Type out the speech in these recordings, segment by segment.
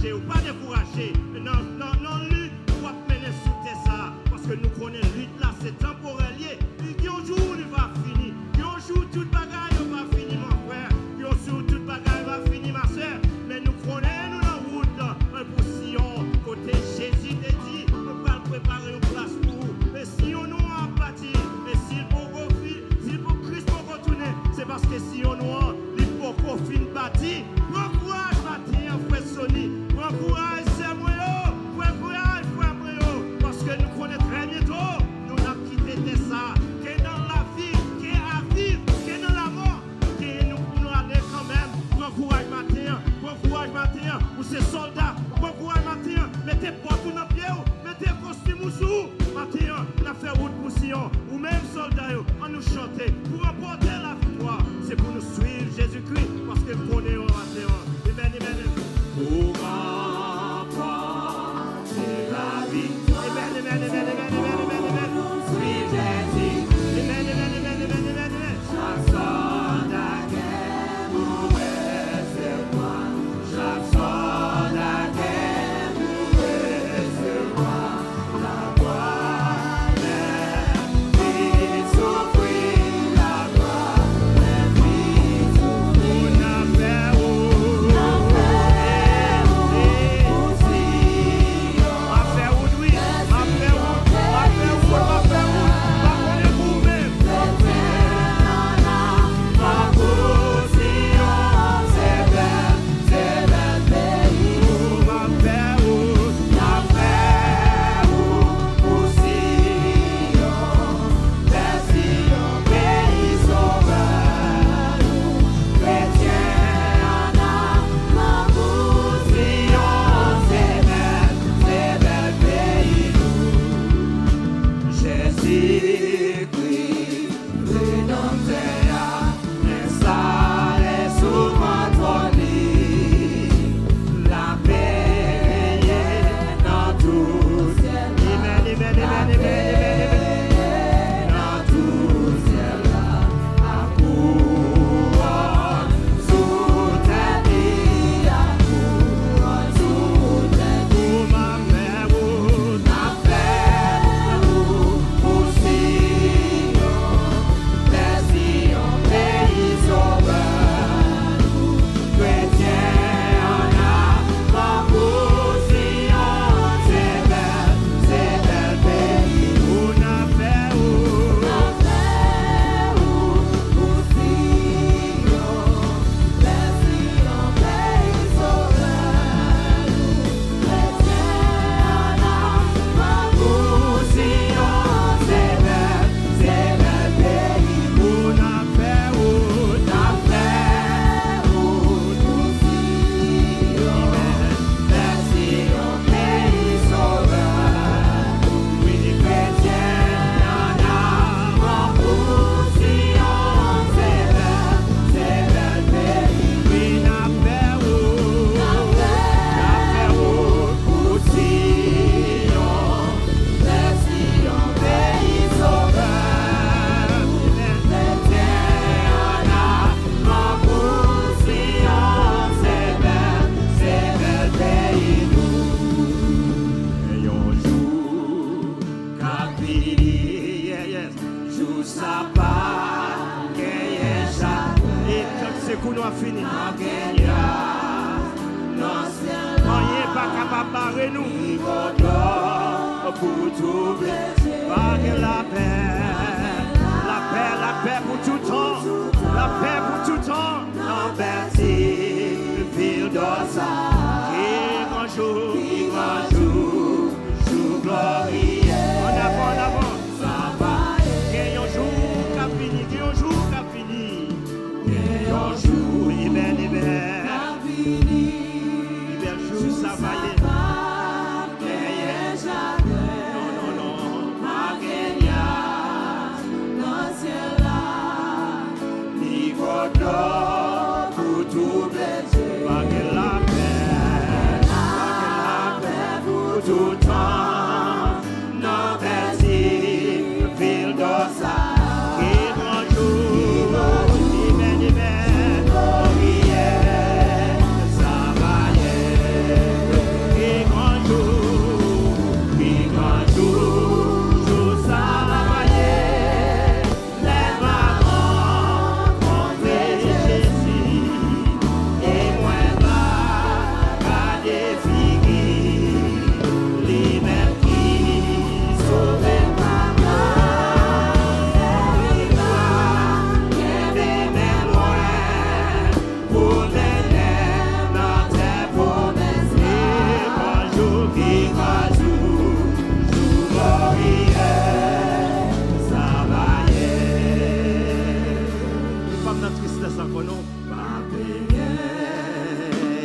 décourager ou pas décourager. Non, non, non, lutte, pour mener sous tes ça. Parce que nous connaissons lutte là, c'est temporel. Il y a un jour, il va finir. Il y a un jour, toute bagaille va finir, mon frère. Il y a un jour, toute bagaille va finir, ma soeur. Mais nous connaissons la route là, pour Sion. Côté Jésus te dit, on va préparer une place pour vous. Et si on nous a bâti, et s'il faut Christ pour retourner, c'est parce que si on nous a, il faut qu'on finisse bâti. Prends courage, matin, frère Sony. Prends courage, c'est moi. Prends courage, frère moi. Parce que nous connaissons très bientôt, nous n'avons quitté ça. Qui est dans la vie, qui est à vivre, qui est dans la mort, qui est nous aller quand même. Prends courage, matin. Prends courage, matin. Ou ces soldats, prends courage, matin. Mettez porte dans le pied, mettez costume sous. Matin, on a fait route pour Sion. Ou même soldats, on nous chanter pour remporter la victoire. C'est pour nous suivre Jésus-Christ, parce que nous connaissons matin. Amen, amen. Pour remporter la victoire. Amen, amen, amen, amen, amen, amen, amen. Suivre Jésus. Amen, amen, amen, amen, amen, amen. Chaque soldat qu'est mourir, c'est moi. Chaque soldat qu'est mourir, c'est moi. La gloire est vie, souffrir la gloire est vie, souffrir. On a fait où? On a fait où? Aussi. On a fait où, oui. On a fait où? On a fait où? On a fait où? Pas qu'on est vous-même. Jésus-Christ, rédempteur, installé sous votre lit, la paix est dans tout ciel. Amen, amen, amen, amen, amen. Dans tout ciel, la couronne sous tes lits, la couronne sous tes lits. Ma mère, pour Sion, pays sauveur, chrétien en âme, pour Sion, c'est bel pays. On a fait où? Pour Sion, pays sauveur, chrétien en âme, pour Sion, c'est bel pays. On a fait où? Pour Sion, pays sauveur, oui, chrétien en âme, pour Sion, c'est bel pays. Oui, n'a fait où? Pour Sion, pays sauveur, chrétien en âme, pour Sion, c'est bel pays. Et un jour, capili, yes, jour ça part, gagne ça. Et quand c'est qu'on a fini, on gagne. Non, c'est rien pas capable de barrer nous. Pour tout blesser, par la paix pour tout temps, la paix pour tout temps. En Bertie, ville d'Ossa, qui grand jour, jour glorieux. En avant, ça va. Qu'il y a un jour qu'a fini, qu'il y a un jour qu'a fini. Qu'il y a un jour, hiver. Hiver jour, ça va aller. Pour tout blesser, pas que la paix pour tout temps. Non, merci, ville d'Ossa, qui grand jour, hiver, ça va y est.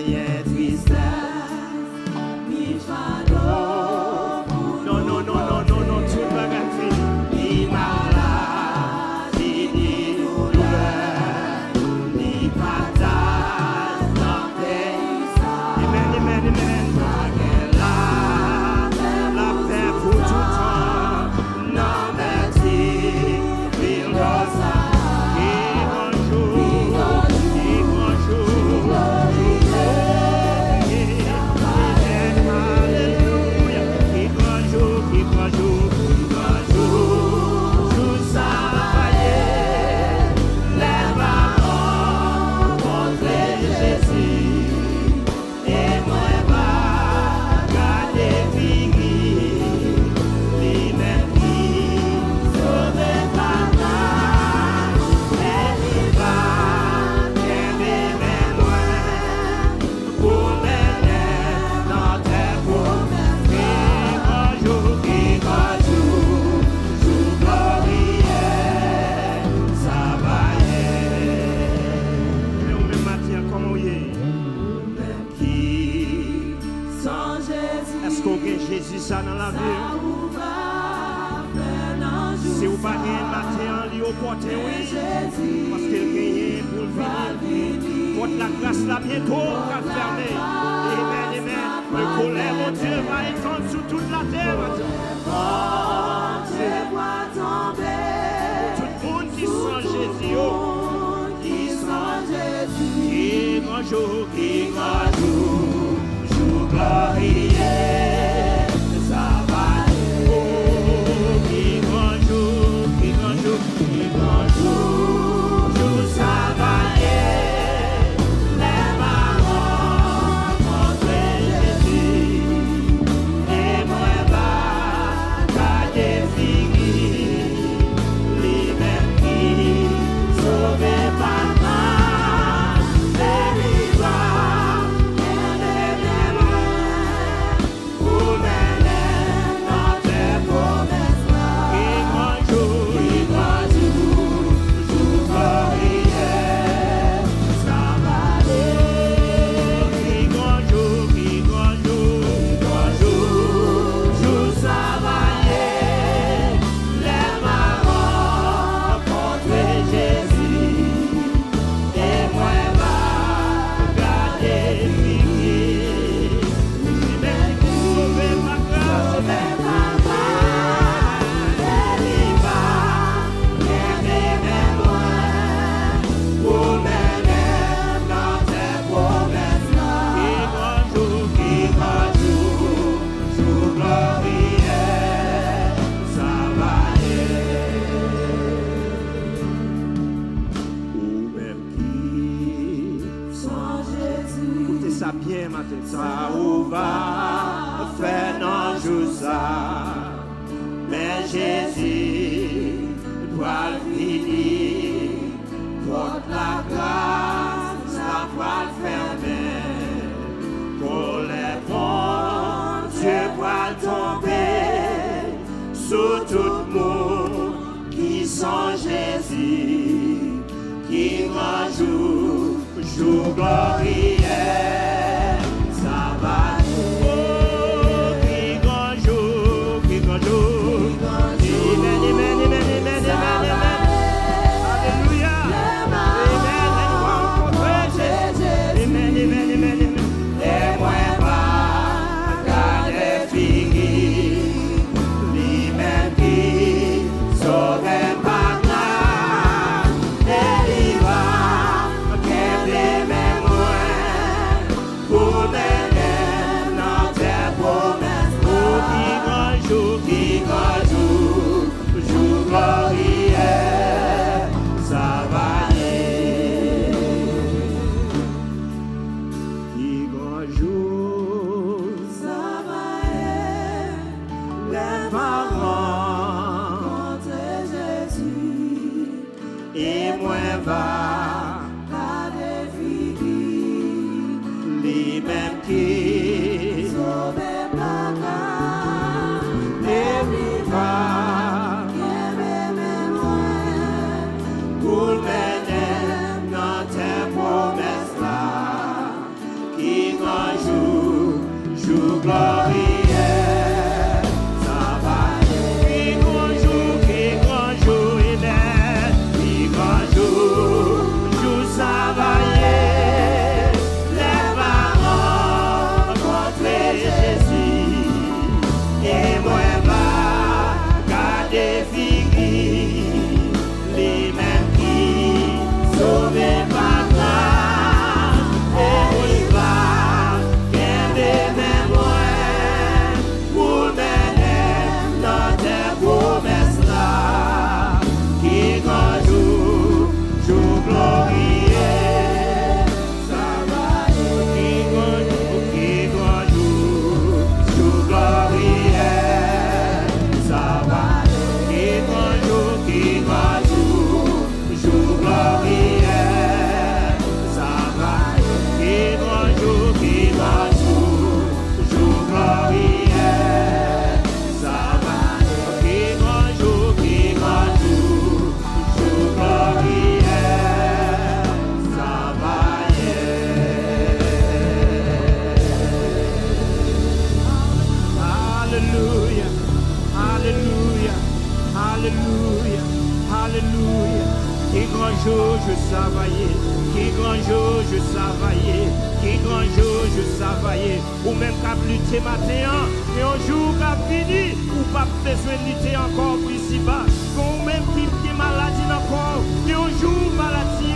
rien tristesse, ni fardeau. Non, non, non, non, non, non, tout le bagage fini. Ni maladie, ni douleur, ni bataille, non péissant. Amen, amen, amen. La paix pour tout temps. Non, merci, il gosse. Jésus ça dans la vie. Si vous pas gagné matin en lui au porté, oui. Parce qu'il gagne pour le finir. Votre la grâce là bientôt va fermer. Amen, amen. Le colère, mon Dieu, va étendre sur toute la terre. Tout le monde qui sent Jésus. Qui sent Jésus. Qui grand jour, jour glorieux. Ça va faire non ça, mais Jésus doit finir contre la grâce, la voile fermée, pour les bons, Dieu doit tomber sur tout le monde qui sent Jésus, qui grand jour glorieux. Qui jour glorieux, ça va qui grand jour il est, qui grand jour ça va les parents rencontrer Jésus, et moi va garder fini, les mêmes qui sauvent par grâce, et il va garder mes moyens pour mener dans tes promesses là, qui grand jour glorieux, ça va qui grand jour glorieux, ça va qui grand jour glorieux, ça va qui grand jour glorieux, ça va qui grand jour glorieux, ça va Alléluia, Alléluia, Alléluia, Alléluia. Qui grand jour je savaillais, qui grand jour je savaillais, qui grand jour je savaillais. Ou même qu'à lutter matin, et un jour qu'a fini, ou pas besoin de lutter encore plus ici-bas. Ou même qui est maladie encore, et un jour maladie,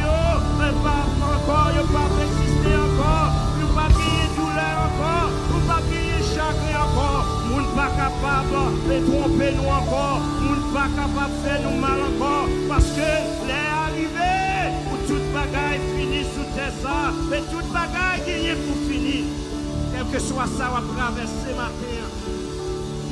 pas encore, il pas exister encore, il pas gagner douleur encore, il pas gagner chagrin encore. Moun pas capable de tromper nous encore, moun pas capable de faire nous mal encore, parce que les arrivés, où toute bagaille finit sous terre ça, mais toute bagaille qui est pour finir. Quel que soit ça, on va traverser matin.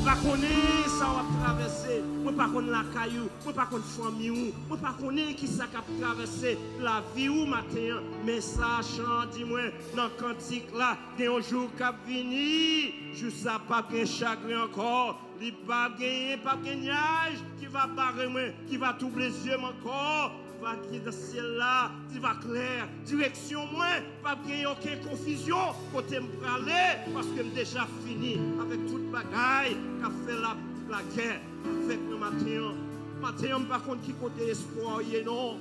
On va connaître ça, on va traverser. On va connaître la caillou, on va connaître la famille, on va connaître qui ça va traverser la vie ou matin. Mais ça chante, dis-moi, dans le cantique là, il y a un jour qui va venir, juste ça, pas de chagrin encore. Il va gagner, pas de nuage qui va barrer moi, qui va doubler les yeux encore. Va qui dans ce ciel là, il va clair, direction moi, pas gagner aucune confusion, côté me aller, parce que j'ai déjà fini avec toute bagaille qui a fait la guerre avec le matin. Matin, je ne sais pas qui côté espoir, non.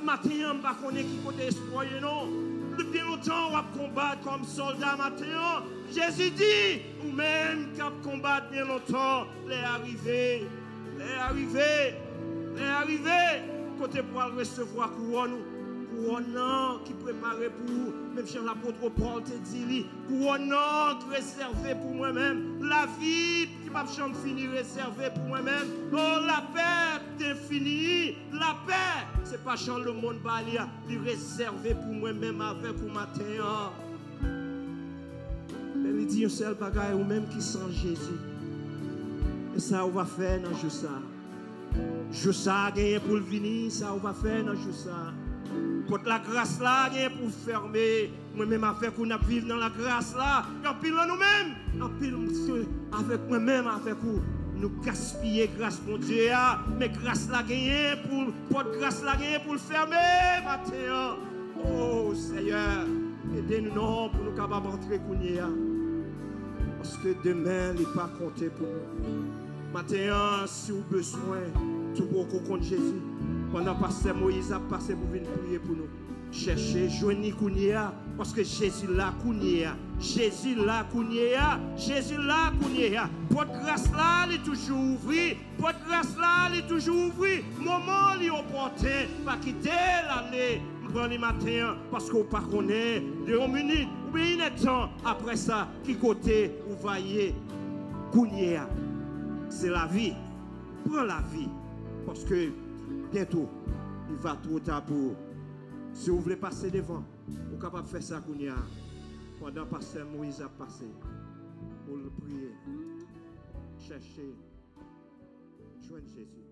Matin, je ne sais pas qui côté espoir, non. Depuis longtemps, on va combattre comme soldat matin. Jésus dit, ou même qui combattre bien longtemps, les arrivés, côté pour recevoir couronne qui préparé pour vous, même chez l'apôtre Paul te dit, couronne réservé pour moi-même, la vie qui m'a jamais fini réservée pour moi-même, oh la paix t'est finie, la paix, c'est pas chant le monde balia, il réservé pour moi-même avec pour matin. Mais il dit un seul bagaille ou même qui sent Jésus, et ça on va faire dans le ça. Je sais gagner pour le venir, ça on va faire dans je sais. Pour la grâce là, gagner pour fermer. Moi-même avec qu'on a vivre dans la grâce là, en pile nous-mêmes, en pile avec moi-même avec vous, nous gaspiller grâce pour Dieu, mais grâce là gagner pour grâce là gagner pour le fermer matin. Oh Seigneur, aidez-nous non pour nous capables d'entrer Kounia. Parce que demain il n'est pas compté pour nous. Matin, si vous avez besoin, tout pour qu'on compte Jésus. Pendant que Pasteur Moïse a passé pour venir prier pour nous. Cherchez, joignez Kounia, parce que Jésus là, Kounia. Jésus là, Kounia. Jésus là, Kounia. Votre grâce là, elle est toujours ouverte. Votre grâce là, elle est toujours ouverte. Moment, elle est opportun. Pas quitter l'année. Le matin, parce qu'on ne connaît pas 2 minutes, ou bien un temps après ça, qui côté vous voyez, Kounia. C'est la vie. Prends la vie. Parce que bientôt, il va trop tard pour. Si vous voulez passer devant, vous êtes capable de faire ça Kounia. Pendant que Pasteur Moïse a passé. Pour le prier. Chercher. Joindre Jésus.